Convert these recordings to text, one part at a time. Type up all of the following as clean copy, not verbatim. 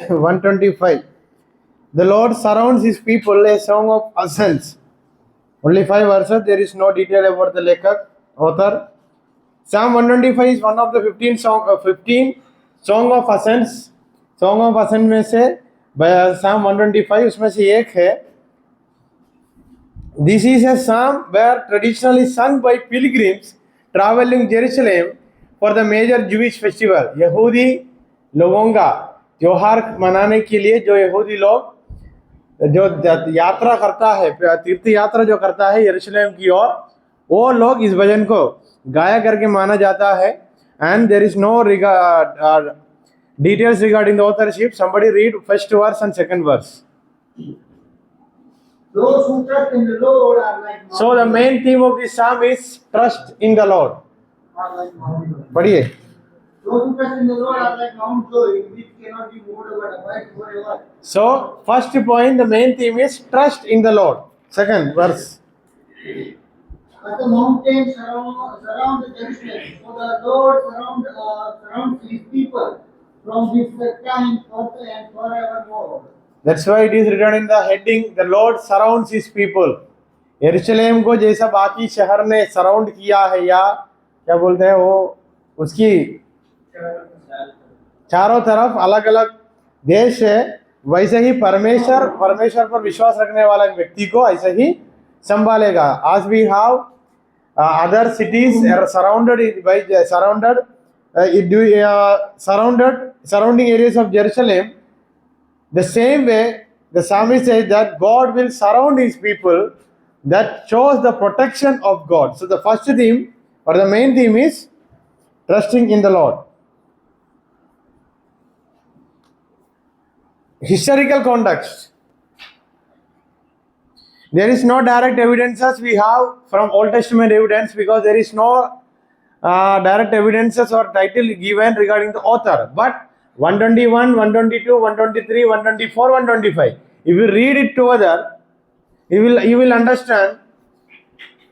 125. The Lord surrounds his people, a song of ascents. Only 5 verses, there is no detail about the lekak, author. Psalm 125 is one of the 15 song of ascents. Song of ascent में से Psalm 125 उसमें से एक है. This is a psalm where traditionally sung by pilgrims traveling Jerusalem for the major Jewish festival. यहूदी लोगों का त्योहार मनाने के लिए जो यहूदी लोग जो यात्रा करता है, तीर्थ यात्रा जो करता है यरूशलेम की ओर, वो लोग इस भजन को गाया करके माना जाता है. And there is no details regarding the authorship. Somebody read first verse and second verse. Those who trust in the Lord are like mountains. So the main theme of this psalm is trust in the Lord. Are like mountains. पढ़िए. Those who trust in the Lord are like Mount Zion, which cannot be moved or abide forever. So first point, the main theme is trust in the Lord. Second verse. But the mountains surround the Jerusalem, so the Lord surrounds his people from this time forth and forevermore. That's why it is written in the heading, the Lord surrounds his people. यरूशलेम को जैसा बाकी शहर ने surround किया है, या क्या बोलते हैं वो, उसकी चारों तरफ अलग अलग देश है, वैसे ही परमेश्वर पर विश्वास रखने वाला व्यक्ति को ऐसे ही संभालेगा. As we have other cities are surrounding areas of Jerusalem, the same way the psalmist says that God will surround his people. That shows the protection of God. So the first theme or the main theme is trusting in the Lord. Historical context. There is no direct evidences we have from Old Testament evidence, because there is no direct evidences or title given regarding the author. But 121, 122, 123, 124, 125. If you read it together, you will understand.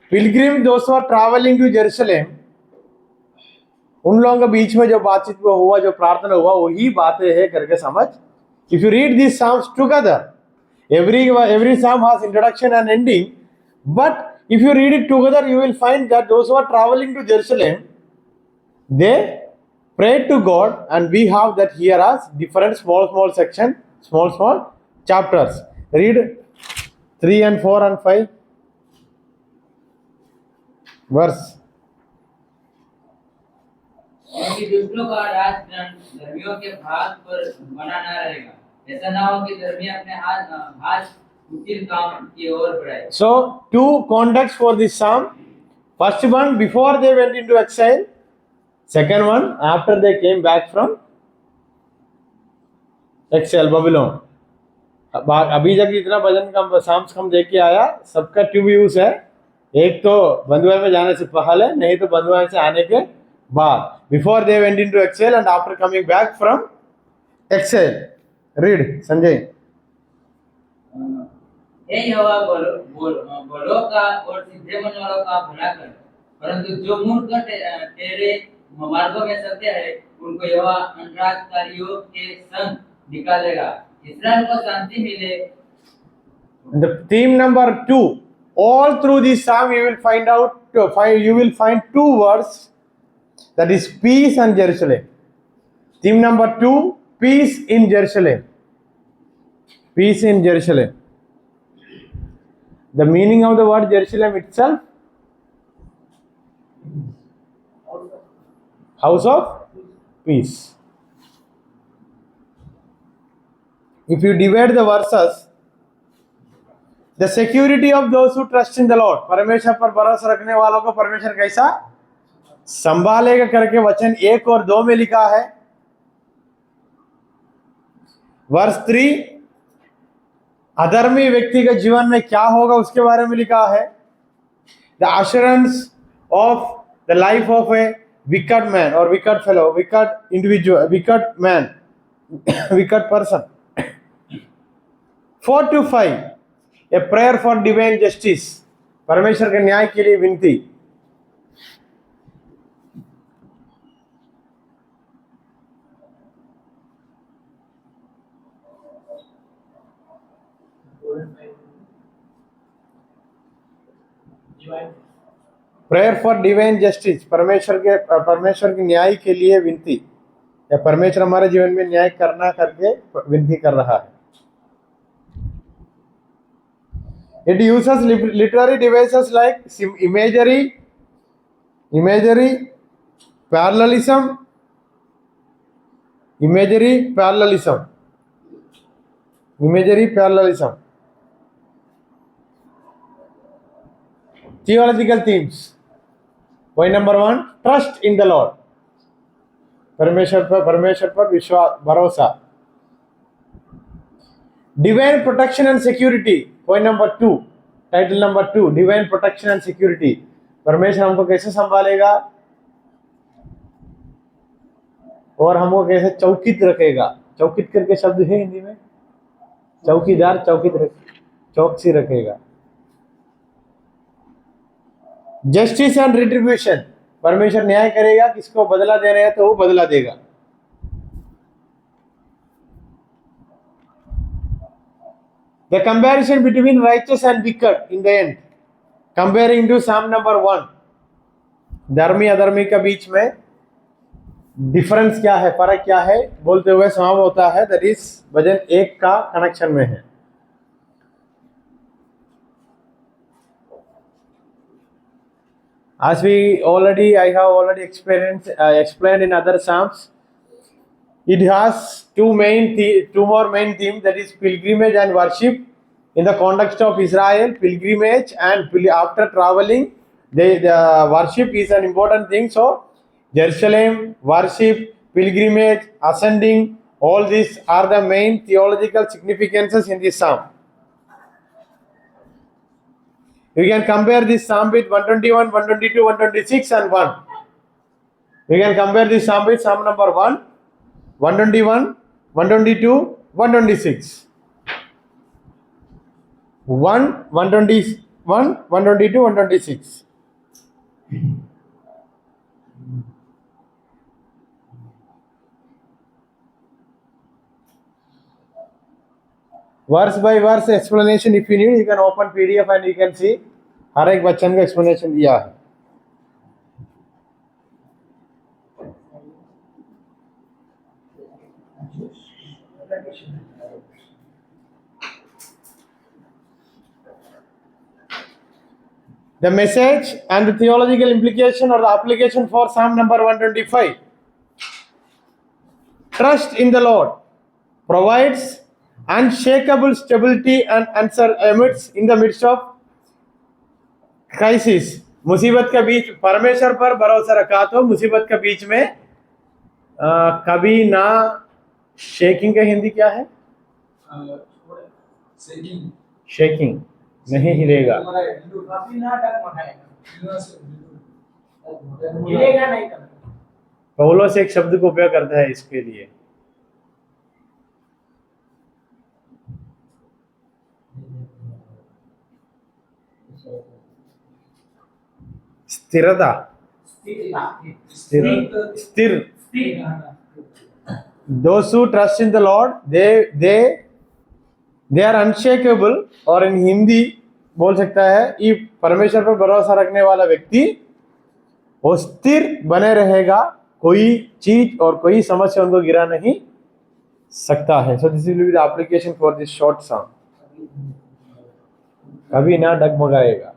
Pilgrims, those who are traveling to Jerusalem, उन लोगों के बीच में जो बातचीत हुआ, जो प्रार्थना हुआ, वही बातें है करके समझ. If you read these psalms together, every psalm has introduction and ending, but if you read it together, you will find that those who are traveling to Jerusalem, they prayed to God, and we have that here as different small section, small chapters. Read 3 and 4 and 5 verse. क्योंकि दुष्टों का राज धर्मियों के भाग पर बना न रहेगा. ऐसा ना हो कि धर्मी अपने हाथ कुटिल काम की ओर बढ़ाए. So two contexts for this psalm. First one, before they went into exile. Second one, after they came back from exile, Babylon. अभी तक जितना भजन का साम्स हम देख के आया, सबका ट्यू व्यूज है. एक तो बंधुआई में जाने से पहले, नहीं तो बंधुआई से आने के बाद. Before they went into Excel and after coming back from Excel. Read Sanjay. हे यहोवा, बोलो का और सीधे मन वालों का भला कर, परंतु जो मूर्ख तेरे मार्गों में चलते हैं, उनको यहोवा अंतरात्मारियों के संग निकालेगा. इस्राएल को शांति मिले. The theme number 2. All through this psalm you will find two words, that is peace and Jerusalem. Theme number 2, peace in Jerusalem. Peace in Jerusalem. The meaning of the word Jerusalem itself, house of peace. If you divide the verses, the security of those who trust in the Lord, परमेश्वर पर भरोसा रखने वालों को परमेश्वर कैसा संभालेगा करके वचन 1 और 2 में लिखा है. वर्स 3, अधर्मी व्यक्ति के जीवन में क्या होगा उसके बारे में लिखा है. The assurance of the life of a wicked man or wicked fellow, wicked individual, wicked man, wicked person. 4 to 5, a prayer for divine justice, परमेश्वर के न्याय के लिए विनती. प्रेयर फॉर डिवाइन जस्टिस, परमेश्वर के न्याय के लिए विनती, या परमेश्वर हमारे जीवन में न्याय करना करके विनती कर रहा है। It uses literary devices like imagery, parallelism, theological themes. Point number 1, trust in the Lord, परमेश्वर पर विश्वास, भरोसा। Divine protection and security, point number 2, title number 2, divine protection and security, परमेश्वर हमको कैसे संभालेगा और हमको कैसे चौकित रखेगा। चौकित करके शब्द है हिंदी में, चौकीदार, चौकसी रखेगा। जस्टिस एंड रिट्रीब्यूशन, परमेश्वर न्याय करेगा, किसको बदला देना है तो वो बदला देगा। The comparison between righteous and wicked in the end, comparing to Psalm number 1, धर्मी अधर्मी के बीच में डिफरेंस क्या है, फर्क क्या है बोलते हुए समाप्त होता है। दैट इज भजन 1 का कनेक्शन में है। As I have already explained in other psalms, it has two more main themes, that is pilgrimage and worship. In the context of Israel, pilgrimage and after traveling, the worship is an important thing. So Jerusalem, worship, pilgrimage, ascending, all these are the main theological significances in this psalm. You can compare this psalm with 121, 122, 126 and 1. You can compare this psalm with psalm number 1, 121, 122, 126. 121, 122, 126. Verse by verse explanation if you need, you can open PDF and you can see हर एक वचन का explanation दिया है। The message and the theological implication or the application for Psalm number 125. Trust in the Lord provides unshakable stability and answer amidst in the midst of crisis. मुसीबत के बीच परमेश्वर पर भरोसा रखा तो मुसीबत के बीच में कभी ना शेकिंग का हिंदी क्या है? शेकिंग नहीं हिलेगा, पौलुस एक शब्द को उपयोग करता है इसके लिए। स्थिरता, स्थिर। Those who trust in the Lord, they are unshakable, और इन हिंदी बोल सकता है कि परमेश्वर पर भरोसा रखने वाला व्यक्ति वो स्थिर बने रहेगा, कोई चीज और कोई समस्या उनको गिरा नहीं सकता है। So this will be the application for this short song, कभी ना डगमगाएगा।